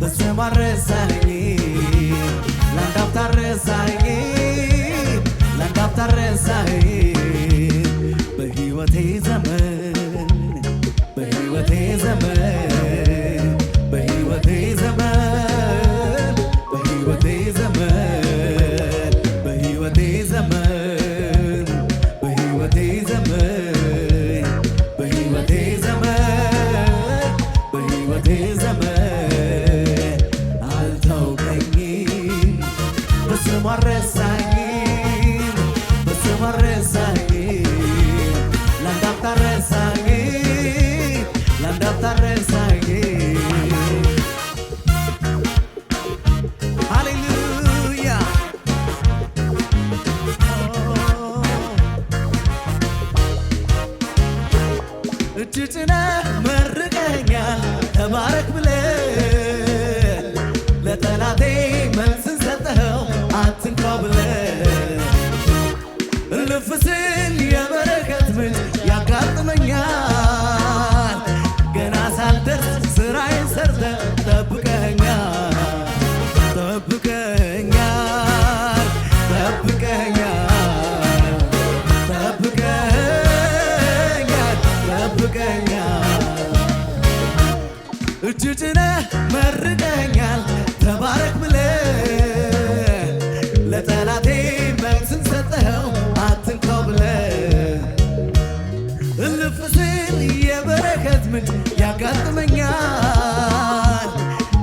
በስም አረሳኸኝ ላንዳፍታ ረሳኸኝ በሕይወቴ ዘመን በሕይወቴ ዘመን በሕይወቴ ዘመን በሕይወቴ ዘመን በሕይወቴ ዘመን በሕይወቴ ዘመን በሕይወቴ ዘመን በሕይወቴ ዘመን አልተውከኝም በስም አረሳኸኝ በስም አረሳኸኝ ላንዳፍታ ረሳኸኝ ሃሌሉያ እጅ ጭነህ መርቀኸኛል ተባረክ ብለህ ለጠላቴ መልስን ሰጠኸው አትንኳ ብለህ እልፍ ስል የበረከት ምንጭ ያጋጥመኛል ገና ሳልደርስ ስራዬን ሰርተህ ጠብቀኸኛል ጠብቀኸኛል ጠብቀኸኛል ጠብቀኸኛል ጠብቀኸኛል እጅ ጭነህ መርቀኸኛል ተባረክ ብለህ ለጠላቴ መልስን ሰጠኸው አትንኳው ብለህ እልፍ ስል የበረከት ምንጭ ያጋጥመኛል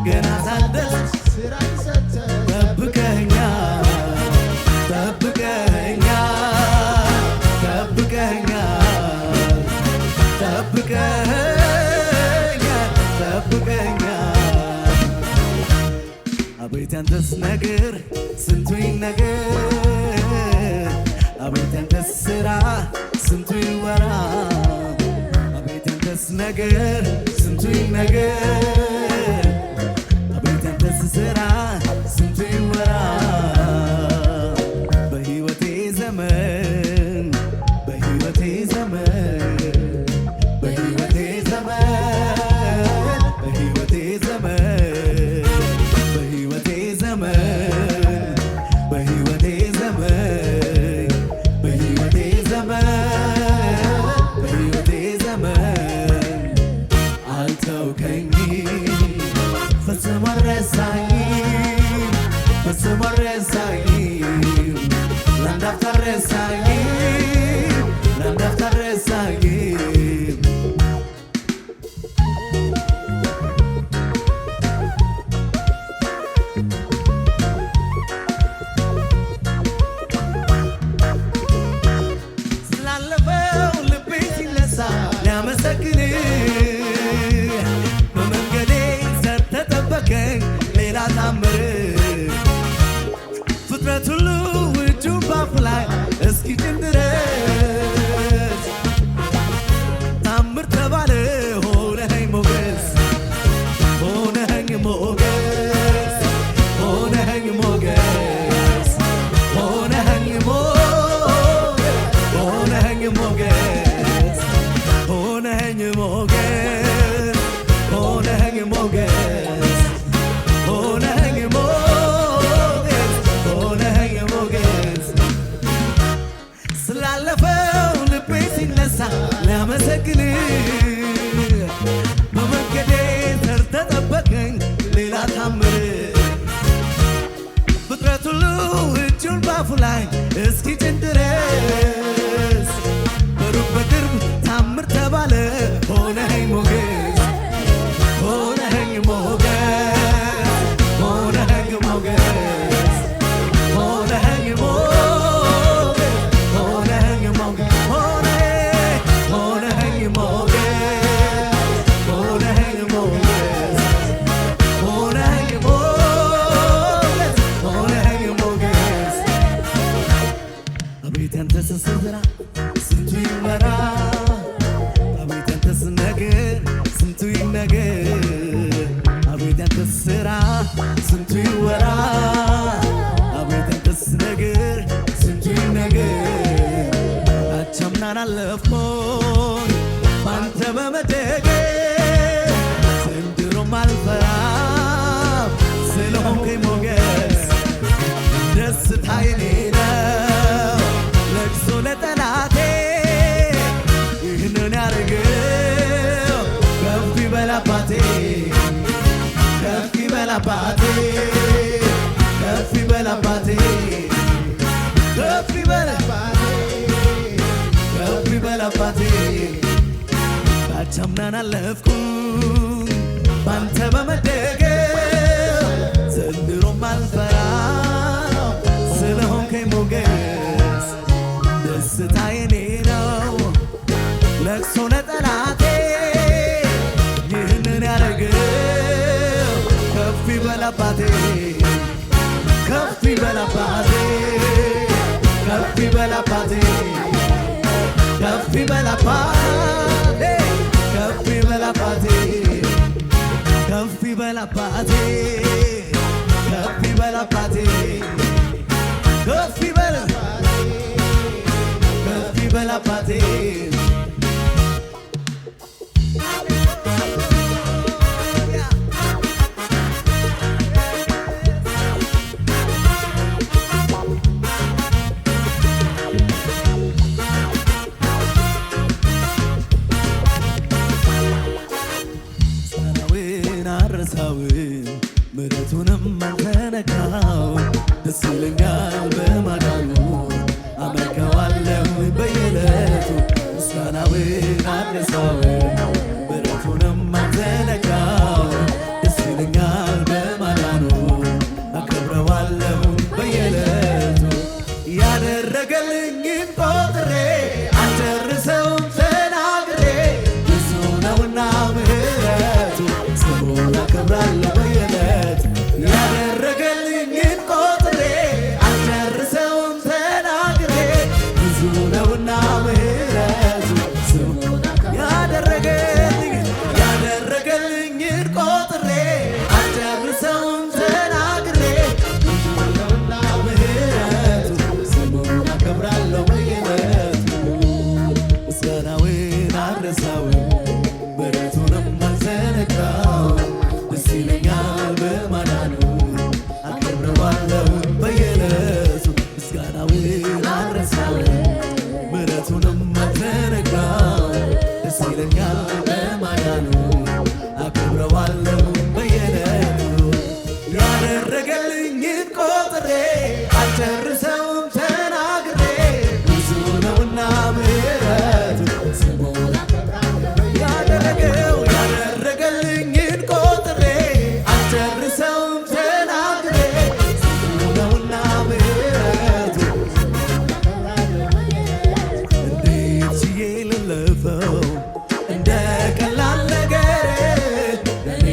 ገና ሳልደርስ ስራዬን ሰርተህ ጠብቀኸኛል ጠብቀኸኛል ጠብቀኸኛል ጠብቀኸኛል ጠብቀኸኛል አቤት ያንተስ ነገር ስንቱ ይነገር አቤት ያንተስ ሥራ ስንቱ ይወራ አቤት ያንተስ ነገር ስንቱ ይነገር አቤት ያንተስ ሥራ ስንቱ ይወራ በሕይወቴ ዘመን በሕይወቴ ዘመን በሕይወቴ ዘመን በሕይወቴ ዘመን በሕይወቴ ዘመን በሕይወቴ ዘመን በሕይወቴ ዘመን በሕይወቴ ዘመን አልተውከኝም ፈጽሞ አልረሳኸኝም ፈጽሞ አልረሳኸኝም ላንዳፍታ ረሳኸኝም ላንዳፍታ ረሳኸኝም ስላለፈው ልቤ ሲነሳ ሊያመሰግን በመንገዴ ሰርተህ ጠበቅከኝ ሌላ ታምር ፍጥረት ሁሉ እጁን ባፉ ላይ እስኪጭን ድረስ ታምር ተባለ ሆነኸኝ ሞገስ ሆነኸኝ ሞገስ ሆነኸኝ ሞገስ ሆነኸኝ ሞገስ ሆነኸኝ ሞገስ ሆነኸኝ ሞገስ ሆነኸኝ ሞገስ ሆነኸኝ ሞገስ ሆነኸኝ ሞገስ ስላለፈው ልቤ ሲነሳ ሊያመሰግን በመንገዴ ሰርተህ ጠበቅከኝ ሌላ ታምር ፍጥረት ሁሉ እጁን ባፉ ላይ እስኪጭን ድረስ በሩቅ በቅርብ ታምር ተባለ ሆነኸኝ ሞገስ ሆነኸኝ ሞገስ ሆነኸኝ ሞገስ ሆነኸኝ ሞገስ ሆነኸኝ ሞገስ ሆነኸኝ ሞገስ ሆነኸኝ ሞገስ ሆነኸኝ ሞገስ ሆነኸኝ ሞገስ አቤት ያንተስ ሥራ ስንቱ ይወራ አቤት ያንተስ ነገር ስንቱ ይነገር አቤት ያንተስ ሥራ ስንቱ ይወራ አቤት ያንተስ ነገር ስንቱ ይነገር አቻምናን አለፍኩኝ ባንተ በመደገፍ አባቴ ከፍ ይበል አባቴ ከፍ ይበል አባቴ ከፍ ይበል አባቴ ከፍ ይበል አባቴ ካቻምናን አለፍኩኝ ባንተ በመደገፍ ዘንድሮም አልፈራም ስለሆንከኝ ሞገስ ደስታ የኔ ነው ለቅሶ ለጠላቴ ይህንን ያደረገው ከፍ ይበል አባቴ ከፍ ይበል አባቴ ከፍ ይበል አባቴ ከፍ ይበል አባቴ ከፍ ይበል አባቴ ከፍ ይበል አባቴ ከፍ ይበል አባቴ ከፍ ይበል ከፍ ይበል አባቴ ምሕረቱንም አልተነካው ደስ ይለኛል በማዳኑ አመልከዋለሁ በየዕለቱ ምስጋናውን አልረሳው ምሕረቱንም አልተነካው ደስ ይለኛል በማዳኑ አከብረዋለሁ በየዕለቱ ያደረገልኝን ቆጥሬ አልጨርሰውም ተናግሬ ብዙ ነውና ምሕረቱ ስሙን አከብራለሁ ያደረገልኝን ቆጥሬ አልጨርሰውም ተናግሬ ብዙ ነውና ምሕረቱ ያደረገልኝን ቆጥሬ አልጨርሰውም ተናግሬ ብዙ ነውና ምሕረቱ ስሙን አከብራለሁ በየዕለቱ ምስጋናውን አልረሳውም ምሕረቱንም አልዘነጋውም ደስ ይለኛል በማዳኑ አከብረዋለሁ በየዕለቱ ምስጋናውን አልረሳውም ምሕረቱንም አልዘነጋውም ደስ ይለኛል በማዳኑ አከብረዋለሁ በየዕለቱ ያደረገልኝን ቆጥሬ አልጨርሰውም ተናግሬ ብዙ ነውና ምሕረቱ ስሙን ያደረገልኝን ቆጥሬ አልጨርሰውም ተናግሬ ብዙ ነውና ምሕረቱ እንዴት ችዬ ልለፈው እንደ ቀላል ነገር እኔ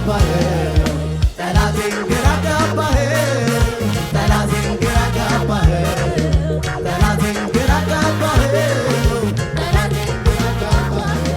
አጋባኸው ጠላቴን ግራ አጋባኸው ጠላቴን ግራ አጋባኸው ጠላቴን ግራ አጋባኸው ጠላቴን ግራ አጋባኸው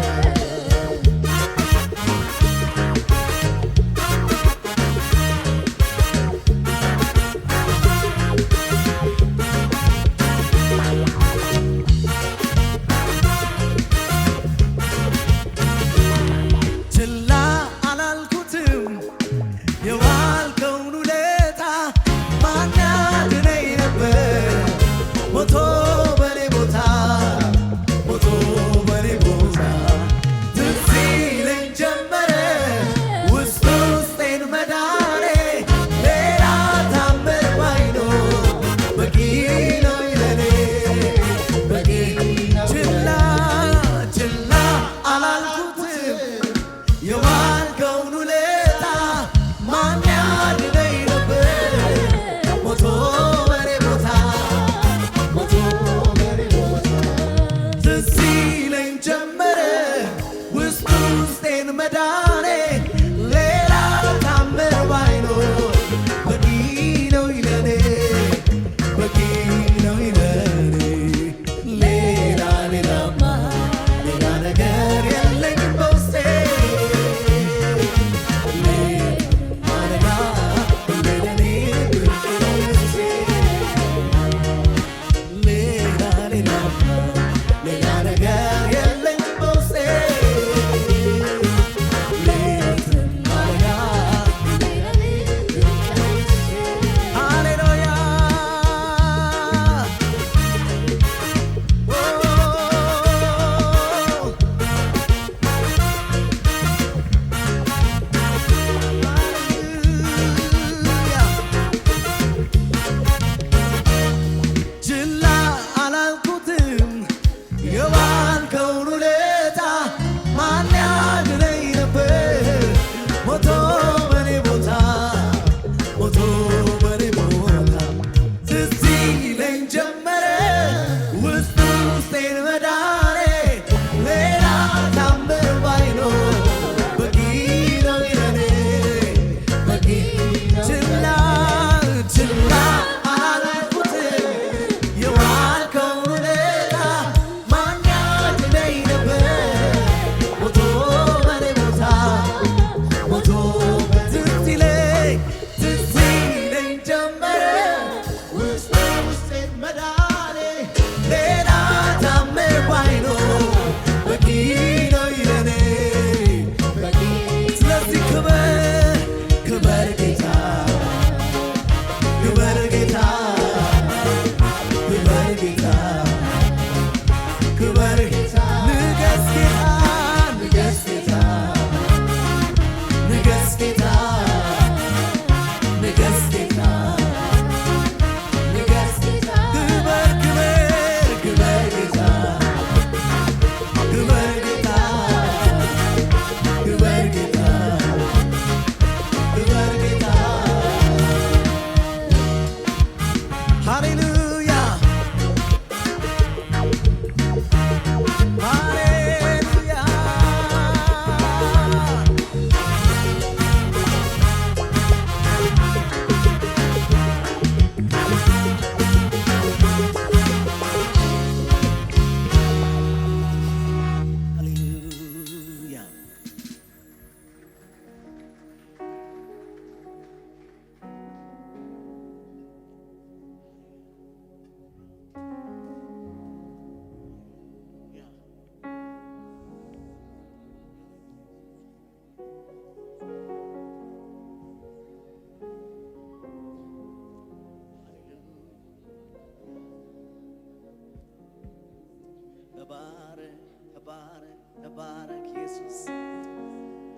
ተባረክ ኢየሱስ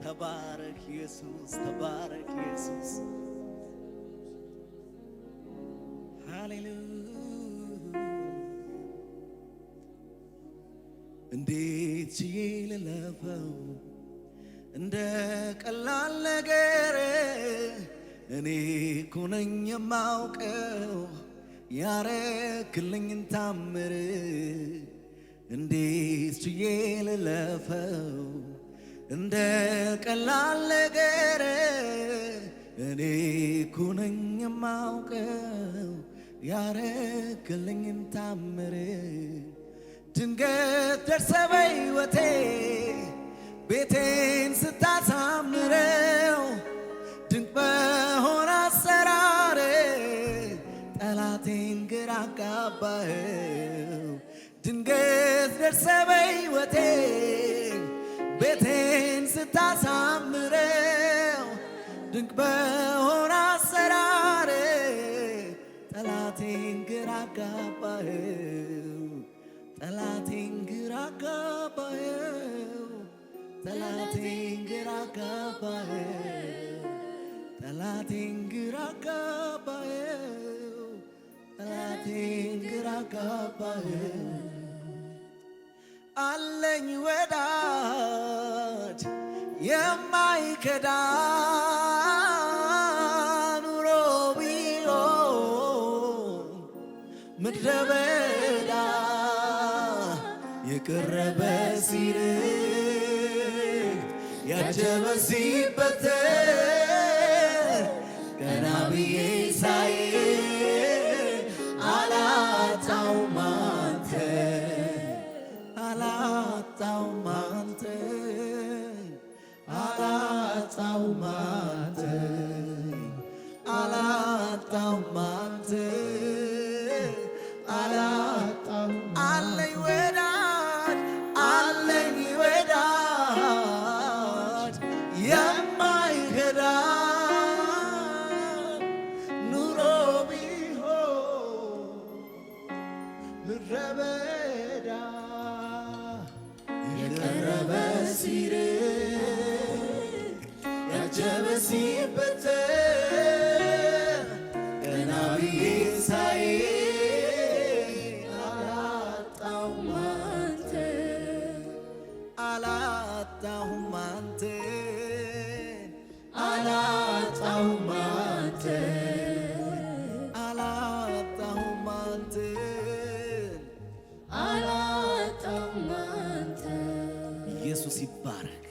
ተባረክ ኢየሱስ ተባረክ ኢየሱስ ሃሌሉያ እንዴት ችዬ ልለፈው እንደ ቀላል ነገር እኔ እኮ ነኝ የማውቀው ያረክልኝን ታምር እንዴት ችዬ ልለፈው እንደ ቀላል ነገር እኔ እኮ ነኝ የማውቀው ያረክልኝን ታምር ድንገት ደርሰህ በሕይወቴ ቤቴን ስታሳምረው ድንቅ በሆነ አሰራር ጠላቴን ግራ አጋባኸው። ድንገት ደርሰህ በሕይወቴ ቤቴን ስታሳምረው ድንቅ በሆነ አሰራር ጠላቴን ግራ አጋባኸው። ጠላቴን ግራ አጋባኸው። ጠላቴን ግራ አጋባኸው። ጠላቴን ግራ አጋባኸው። ጠላቴን ግራ አጋባኸው። አለኝ ወዳጅ የማይከዳ ኑሮ ቢሆን ምድረ በዳ የቀረበ ሲርቅ ያጀበ ሲበተን ቀና ብዬ ሳይ አላጣውም አንተን አላጣውም አንተን አላጣውም አንተን አላጣውም አንተን አላጣውም አለኝ ወዳጅ አለኝ ወዳጅ የማይከዳ ኑሮ ቢሆን ምድረ በዳ የቀረበ ሲርቅ ያጀበ ሲበተን ቀና ብዬ ሳይ አላጣውም አንተን አላጣውም አንተን አላጣውም አንተን አላጣውም አንተን አላጣውም አንተን። ኢየሱስ ይባረክ።